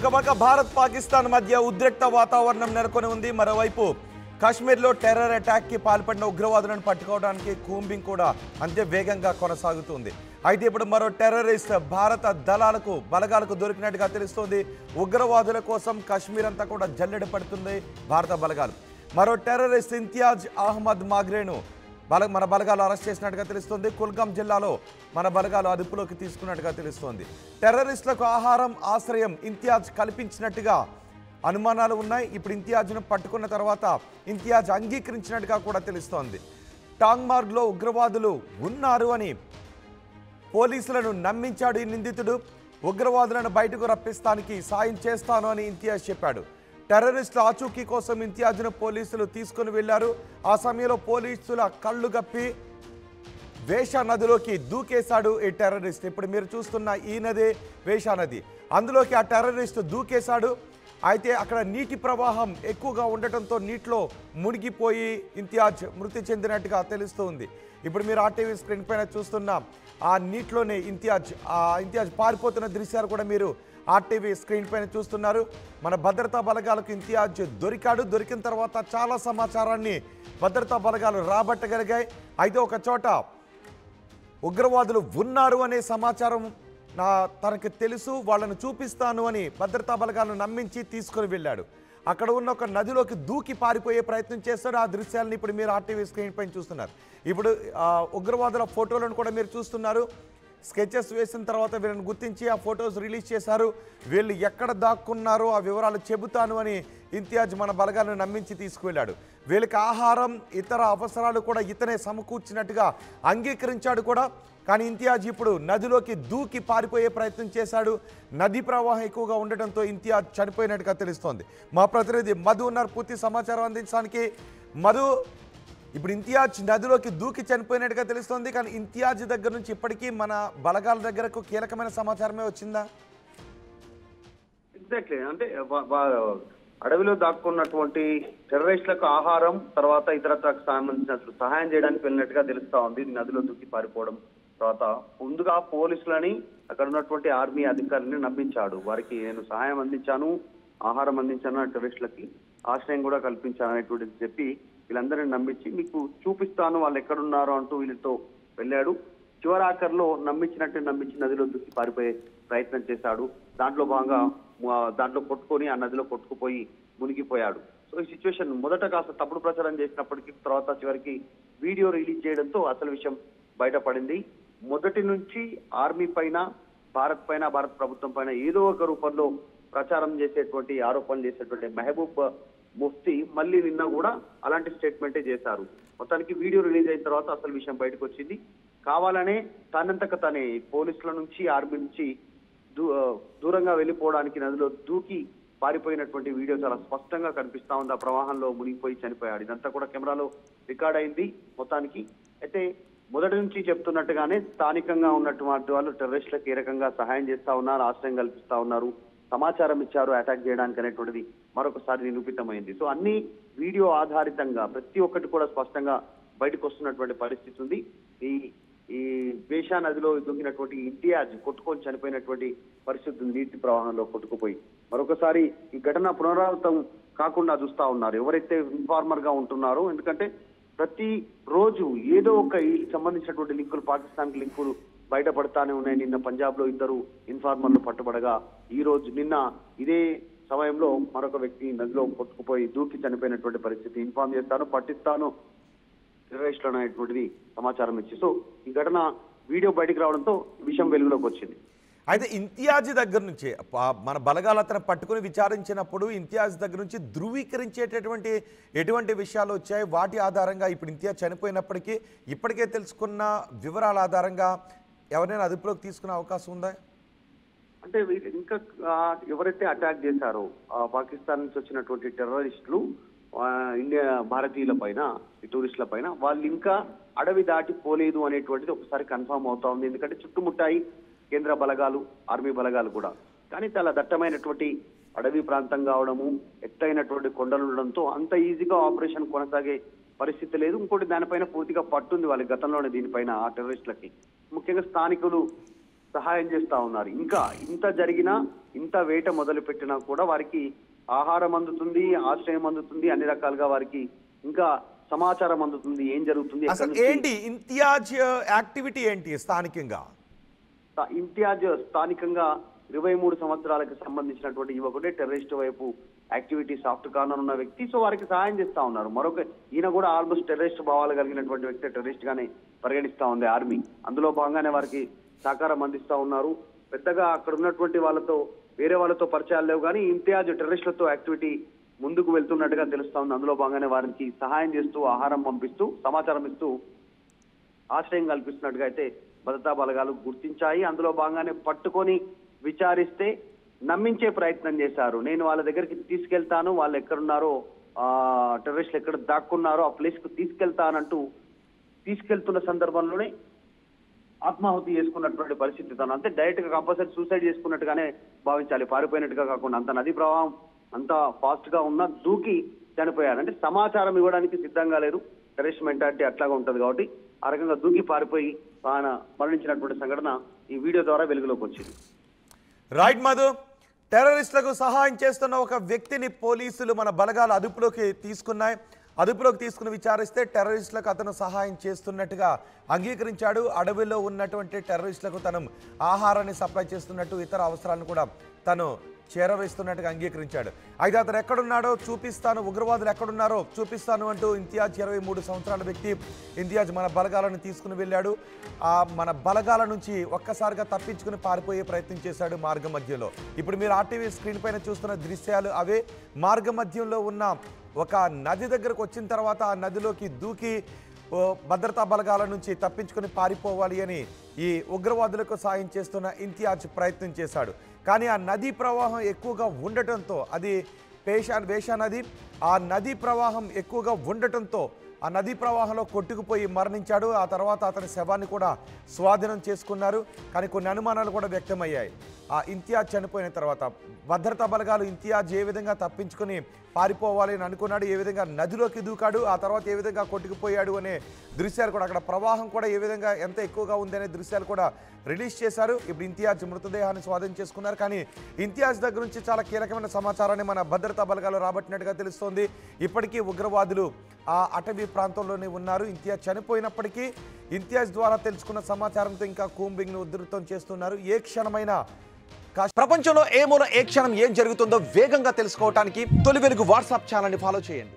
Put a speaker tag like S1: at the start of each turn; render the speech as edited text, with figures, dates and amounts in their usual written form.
S1: ఒక పక్క భారత్ పాకిస్తాన్ మధ్య ఉద్రిక్త వాతావరణం నెలకొని ఉంది. మరోవైపు కాశ్మీర్లో టెర్రర్ అటాక్కి పాల్పడిన ఉగ్రవాదులను పట్టుకోవడానికి కూంబింగ్ కూడా అంతే వేగంగా కొనసాగుతుంది. అయితే ఇప్పుడు మరో టెర్రరిస్ట్ భారత బలగాలకు దొరికినట్టుగా తెలుస్తోంది. ఉగ్రవాదుల కోసం కాశ్మీర్ అంతా కూడా జల్లెడ పడుతుంది భారత బలగాలు. మరో టెర్రరిస్ట్ ఇంతియాజ్ అహ్మద్ మాగ్రేను మన బలగాలు అరెస్ట్ చేసినట్టుగా తెలుస్తోంది. కుల్గాం జిల్లాలో మన బలగాలు అదుపులోకి తీసుకున్నట్టుగా తెలుస్తోంది. టెర్రరిస్టులకు ఆహారం ఆశ్రయం ఇంతియాజ్ కల్పించినట్టుగా అనుమానాలు ఉన్నాయి. ఇప్పుడు ఇంతియాజ్ను పట్టుకున్న తర్వాత ఇంతియాజ్ అంగీకరించినట్టుగా కూడా తెలుస్తోంది. టాంగ్మార్గ్లో ఉగ్రవాదులు ఉన్నారు అని పోలీసులను నమ్మించాడు ఈ నిందితుడు. ఉగ్రవాదులను బయటకు రప్పిస్తానికి సాయం చేస్తాను అని ఇంతియాజ్ చెప్పాడు. టెర్రరిస్టుల ఆచూకీ కోసం ఇంతియాజ్ను పోలీసులు తీసుకుని వెళ్లారు. ఆ సమయంలో పోలీసుల కళ్ళు గప్పి వేషా నదిలోకి దూకేశాడు ఈ టెర్రరిస్ట్. ఇప్పుడు మీరు చూస్తున్న ఈ నది వేషా నది, అందులోకి ఆ టెర్రరిస్ట్ దూకేశాడు. అయితే అక్కడ నీటి ప్రవాహం ఎక్కువగా ఉండటంతో నీటిలో మునిగిపోయి ఇంతియాజ్ మృతి చెందినట్టుగా తెలుస్తుంది. ఇప్పుడు మీరు ఆర్టీవీ స్క్రీన్ పైన చూస్తున్న ఆ నీటిలోనే ఇంతియాజ్ పారిపోతున్న దృశ్యాలు కూడా మీరు ఆర్టీవీ స్క్రీన్ పైన చూస్తున్నారు. మన భద్రతా బలగాలకు ఇంతియాజ్ దొరికాడు. దొరికిన తర్వాత చాలా సమాచారాన్ని భద్రతా బలగాలు రాబట్టగలిగాయి. అయితే ఒక చోట ఉగ్రవాదులు ఉన్నారు అనే సమాచారం తనకు తెలుసు, వాళ్ళను చూపిస్తాను అని భద్రతా బలగాలను నమ్మించి తీసుకుని వెళ్ళాడు. అక్కడ ఉన్న ఒక నదిలోకి దూకి పారిపోయే ప్రయత్నం చేస్తాడు. ఆ దృశ్యాలను ఇప్పుడు మీరు ఆర్టీవీ స్క్రీన్ పైన చూస్తున్నారు. ఇప్పుడు ఉగ్రవాదుల ఫోటోలను కూడా మీరు చూస్తున్నారు. స్కెచెస్ వేసిన తర్వాత వీళ్ళని గుర్తించి ఆ ఫొటోస్ రిలీజ్ చేశారు. వీళ్ళు ఎక్కడ దాక్కున్నారో ఆ వివరాలు చెబుతాను అని ఇంతియాజ్ మన బలగాలను నమ్మించి తీసుకువెళ్ళాడు. వీళ్ళకి ఆహారం ఇతర అవసరాలు కూడా ఇతనే సమకూర్చినట్టుగా అంగీకరించాడు కూడా. కానీ ఇంతియాజ్ ఇప్పుడు నదిలోకి దూకి పారిపోయే ప్రయత్నం చేశాడు. నదీ ప్రవాహం ఎక్కువగా ఉండటంతో ఇంతియాజ్ చనిపోయినట్టుగా తెలుస్తోంది. మా ప్రతినిధి మధు ఉన్నారు పూర్తి సమాచారం అందించడానికి. మధు, ఇప్పుడు ఇంతియాజ్ నదిలోకి దూకి చనిపోయినట్టుగా తెలుస్తోంది. కానీ ఇంతియాజ్ దగ్గర నుంచి ఇప్పటికీ మన బలగాల దగ్గరకు కీలకమైన సమాచారమే వచ్చిందా?
S2: ఎగ్జాక్ట్లీ, అంటే అడవిలో దాక్కున్నటువంటి టెర్రరిస్టులకు ఆహారం తర్వాత ఇతరత్రకు సంబంధించిన సహాయం చేయడానికి వెళ్ళినట్టుగా తెలుస్తా ఉంది. నదిలో దూకి పారిపోవడం తర్వాత ముందుగా పోలీసులని అక్కడ ఉన్నటువంటి ఆర్మీ అధికారులని నమ్మించాడు. వారికి నేను సహాయం అందించాను, ఆహారం అందించాను, టెర్రరిస్టులకి ఆశ్రయం కూడా కల్పించాను అనేటువంటిది చెప్పి వీళ్ళందరినీ నమ్మించి మీకు చూపిస్తాను వాళ్ళు ఎక్కడున్నారో అంటూ వీళ్ళతో వెళ్ళాడు. చివరాఖర్లో నమ్మించి నదిలో దూకి పారిపోయే ప్రయత్నం చేశాడు. దాంట్లో భాగంగా దాంట్లో కొట్టుకొని ఆ నదిలో కొట్టుకుపోయి మునిగిపోయాడు. సో ఈ సిచ్యువేషన్ మొదట కాస్త తప్పుడు ప్రచారం చేసినప్పటికీ తర్వాత చివరికి వీడియో రిలీజ్ చేయడంతో అసలు విషయం బయటపడింది. మొదటి నుంచి ఆర్మీ పైన భారత్ ప్రభుత్వం పైన ఏదో ఒక రూపంలో ప్రచారం చేసేటువంటి ఆరోపణలు చేసేటువంటి మెహబూబ్ ముఫ్తీ మళ్ళీ నిన్న కూడా అలాంటి స్టేట్మెంటే చేశారు. మొత్తానికి వీడియో రిలీజ్ అయిన తర్వాత అసలు విషయం బయటకు వచ్చింది. కావాలనే తనంతక తనే పోలీసుల నుంచి ఆర్మీ నుంచి దూరంగా వెళ్ళిపోవడానికి నదిలో దూకి పారిపోయినటువంటి వీడియో చాలా స్పష్టంగా కనిపిస్తా ఉంది. ఆ ప్రవాహంలో మునిగిపోయి చనిపోయాడు. ఇదంతా కూడా కెమెరాలో రికార్డ్ అయింది మొత్తానికి. అయితే మొదటి నుంచి చెప్తున్నట్టుగానే స్థానికంగా ఉన్నటువంటి వాళ్ళు టెర్రరిస్టులకు ఏ రకంగా సహాయం చేస్తా ఉన్నారు, ఆశ్రయం కల్పిస్తా ఉన్నారు, సమాచారం ఇచ్చారు అటాక్ చేయడానికి అనేటువంటిది మరొకసారి నిరూపితమైంది. సో అన్ని వీడియో ఆధారితంగా ప్రతి ఒక్కటి కూడా స్పష్టంగా బయటకు వస్తున్నటువంటి పరిస్థితి ఉంది. ఈ వేషా నదిలో దూకినటువంటి ఇంతియాజ్ కొట్టుకొని చనిపోయినటువంటి పరిస్థితి నీటి ప్రవాహంలో కొట్టుకుపోయి మరొకసారి ఈ ఘటన పునరావృతం కాకుండా చూస్తా ఉన్నారు ఎవరైతే ఇన్ఫార్మర్ గా ఉంటున్నారో. ఎందుకంటే ప్రతి రోజు ఏదో ఒక సంబంధించినటువంటి లింకులు, పాకిస్తాన్ లింకులు బయటపడతానే ఉన్నాయి. నిన్న పంజాబ్ లో 2 ఇన్ఫార్మర్లు పట్టుబడగా నిన్న ఇదే సమయంలో మరొక వ్యక్తి నదిలో కొట్టుకుపోయి దూకి చనిపోయినటువంటి పరిస్థితి. ఇన్ఫార్మ్ చేస్తాను, పట్టిస్తాను టెర్రరిస్టులు అనేటువంటిది సమాచారం ఇచ్చి సో ఈ ఘటన వీడియో బయటకు రావడంతో విషయం వెలుగులోకి వచ్చింది.
S1: అయితే ఇంతియాజ్ దగ్గర నుంచి మన బలగాలు అతను పట్టుకుని విచారించినప్పుడు ఇంతియాజ్ దగ్గర నుంచి ధృవీకరించేటటువంటి ఎటువంటి విషయాలు వచ్చాయి? వాటి ఆధారంగా ఇప్పుడు ఇంతియాజ్ చనిపోయినప్పటికీ ఇప్పటికే తెలుసుకున్న వివరాల ఆధారంగా ఎవరైనా అదుపులోకి తీసుకునే అవకాశం ఉందా?
S2: అంటే ఇంకా ఎవరైతే అటాక్ చేశారో పాకిస్తాన్ నుంచి వచ్చినటువంటి టెర్రరిస్టులు భారతీయుల పైన, టూరిస్టుల పైన వాళ్ళు ఇంకా అడవి దాటి పోలేదు అనేటువంటిది ఒకసారి కన్ఫర్మ్ అవుతా ఉంది. ఎందుకంటే చుట్టుముట్టాయి కేంద్ర బలగాలు, ఆర్మీ బలగాలు కూడా. కానీ చాలా దట్టమైనటువంటి అడవి ప్రాంతం కావడము, ఎత్తైనటువంటి కొండలు ఉండడంతో అంత ఈజీగా ఆపరేషన్ కొనసాగే పరిస్థితి లేదు. ఇంకోటి దానిపైన పూర్తిగా పట్టుంది వాళ్ళకి గతంలోనే దీనిపైన ఆ టెర్రరిస్టులకి. ముఖ్యంగా స్థానికులు సహాయం చేస్తా ఉన్నారు. ఇంకా ఇంత జరిగినా, ఇంత వేట మొదలు పెట్టినా కూడా వారికి ఆహారం అందుతుంది, ఆశ్రయం అందుతుంది, అన్ని రకాలుగా వారికి ఇంకా సమాచారం అందుతుంది, ఏం జరుగుతుంది.
S1: అసలు ఏంటి ఇంతియాజ్ యాక్టివిటీ ఏంటి స్థానికంగా?
S2: ఇంతియాజ్ స్థానికంగా 23 సంవత్సరాలకు సంబంధించినటువంటి యువకుడే, టెర్రరిస్ట్ వైపు యాక్టివిటీ సాఫ్ట్ కార్నర్ ఉన్న వ్యక్తి. సో వారికి సహాయం చేస్తా ఉన్నారు. మరొక ఈయన కూడా ఆల్మోస్ట్ టెర్రరిస్ట్ భావాలు కలిగినటువంటి వ్యక్తి, టెర్రరిస్ట్ గానే పరిగణిస్తా ఉంది ఆర్మీ. అందులో భాగంగానే వారికి సహకారం అందిస్తా ఉన్నారు. పెద్దగా అక్కడ ఉన్నటువంటి వాళ్ళతో, వేరే వాళ్ళతో పరిచయాలు లేవు, కానీ ఇంతియాజ్ టెర్రరిస్టులతో యాక్టివిటీ ముందుకు వెళ్తున్నట్టుగా తెలుస్తా ఉంది. అందులో భాగంగానే వారికి సహాయం చేస్తూ, ఆహారం పంపిస్తూ, సమాచారం ఇస్తూ, ఆశ్రయం కల్పిస్తున్నట్టుగా అయితే భద్రతా బలగాలు గుర్తించాయి. అందులో భాగంగానే పట్టుకొని విచారిస్తే నమ్మించే ప్రయత్నం చేశారు. నేను వాళ్ళ దగ్గరికి తీసుకెళ్తాను, వాళ్ళు ఎక్కడున్నారో, టెర్రరిస్టులు ఎక్కడ దాక్కున్నారో ఆ ప్లేస్ కు తీసుకెళ్తానంటూ తీసుకెళ్తున్న సందర్భంలోనే ఆత్మాహుతి చేసుకున్నటువంటి పరిస్థితి. తను అంటే డైరెక్ట్ గా కంపల్సరీ సూసైడ్ చేసుకున్నట్టుగానే భావించాలి, పారిపోయినట్టుగా కాకుండా. అంత నదీ ప్రవాహం అంత ఫాస్ట్ గా ఉన్నా దూకి చనిపోయారు. అంటే సమాచారం ఇవ్వడానికి సిద్ధంగా లేరు. టెర్రరిస్ట్ మెంటాలిటీ అట్లాగా ఉంటది కాబట్టి ఆ రకంగా దూకి పారిపోయి ఆయన మరణించినటువంటి సంఘటన ఈ వీడియో ద్వారా వెలుగులోకి వచ్చింది.
S1: రైట్ మధు, టెర్రరిస్టులకు సహాయం చేస్తున్న ఒక వ్యక్తిని పోలీసులు మన బలగాలు అదుపులోకి తీసుకుని విచారిస్తే టెర్రరిస్టులకు అతను సహాయం చేస్తున్నట్టుగా అంగీకరించాడు. అడవిలో ఉన్నటువంటి టెర్రరిస్టులకు తను ఆహారాన్ని సప్లై చేస్తున్నట్టు, ఇతర అవసరాలను కూడా తను చేరవేస్తున్నట్టుగా అంగీకరించాడు. అయితే అతను ఎక్కడున్నాడో చూపిస్తాను, ఉగ్రవాదులు ఎక్కడున్నారో చూపిస్తాను అంటూ ఇంతియాజ్ 23 సంవత్సరాల వ్యక్తి ఇంతియాజ్ మన బలగాలను తీసుకుని వెళ్ళాడు. మన బలగాల నుంచి ఒక్కసారిగా తప్పించుకుని పారిపోయే ప్రయత్నం చేశాడు మార్గ మధ్యలో. ఇప్పుడు మీరు ఆర్టీవీ స్క్రీన్ పైన చూస్తున్న దృశ్యాలు అవే. మార్గ మధ్యంలో ఉన్న ఒక నది దగ్గరకు వచ్చిన తర్వాత ఆ నదిలోకి దూకి భద్రతా బలగాల నుంచి తప్పించుకుని పారిపోవాలి అని ఈ ఉగ్రవాదులకు సాయం చేస్తున్న ఇంతియాజ్ ప్రయత్నం చేశాడు. కానీ ఆ నదీ ప్రవాహం ఎక్కువగా ఉండటంతో, అది వేషా నది, ఆ నదీ ప్రవాహం ఎక్కువగా ఉండటంతో ఆ నదీ ప్రవాహంలో కొట్టుకుపోయి మరణించాడు. ఆ తర్వాత అతని శవాన్ని కూడా స్వాధీనం చేసుకున్నారు. కానీ కొన్ని అనుమానాలు కూడా వ్యక్తమయ్యాయి. ఆ ఇంతియాజ్ చనిపోయిన తర్వాత భద్రతా బలగాలు ఇంతియాజ్ ఏ విధంగా తప్పించుకుని పారిపోవాలి అని అనుకున్నాడు, ఏ విధంగా నదిలోకి దూకాడు, ఆ తర్వాత ఏ విధంగా కొట్టుకుపోయాడు అనే దృశ్యాలు కూడా, అక్కడ ప్రవాహం కూడా ఏ విధంగా ఎంత ఎక్కువగా ఉంది అనే దృశ్యాలు కూడా రిలీజ్ చేశారు. ఇప్పుడు ఇంతియాజ్ మృతదేహాన్ని స్వాధీనం చేసుకున్నారు. కానీ ఇంతియాజ్ దగ్గర నుంచి చాలా కీలకమైన సమాచారాన్ని మన భద్రతా బలగాలు రాబట్టినట్టుగా తెలుస్తోంది. ఇప్పటికీ ఉగ్రవాదులు ఆ అటవీ ప్రాంతంలోనే ఉన్నారు. ఇంతియాజ్ చనిపోయినప్పటికీ ఇంతియాజ్ ద్వారా తెలుసుకున్న సమాచారంతో ఇంకా కూంబింగ్ను ఉధృతం చేస్తున్నారు. ఏ క్షణమైనా ప్రపంచంలో ఏ మూల ఏ క్షణం ఏం జరుగుతుందో వేగంగా తెలుసుకోవడానికి తొలి వెలుగు వాట్సాప్ ఛానల్ని ఫాలో చేయండి.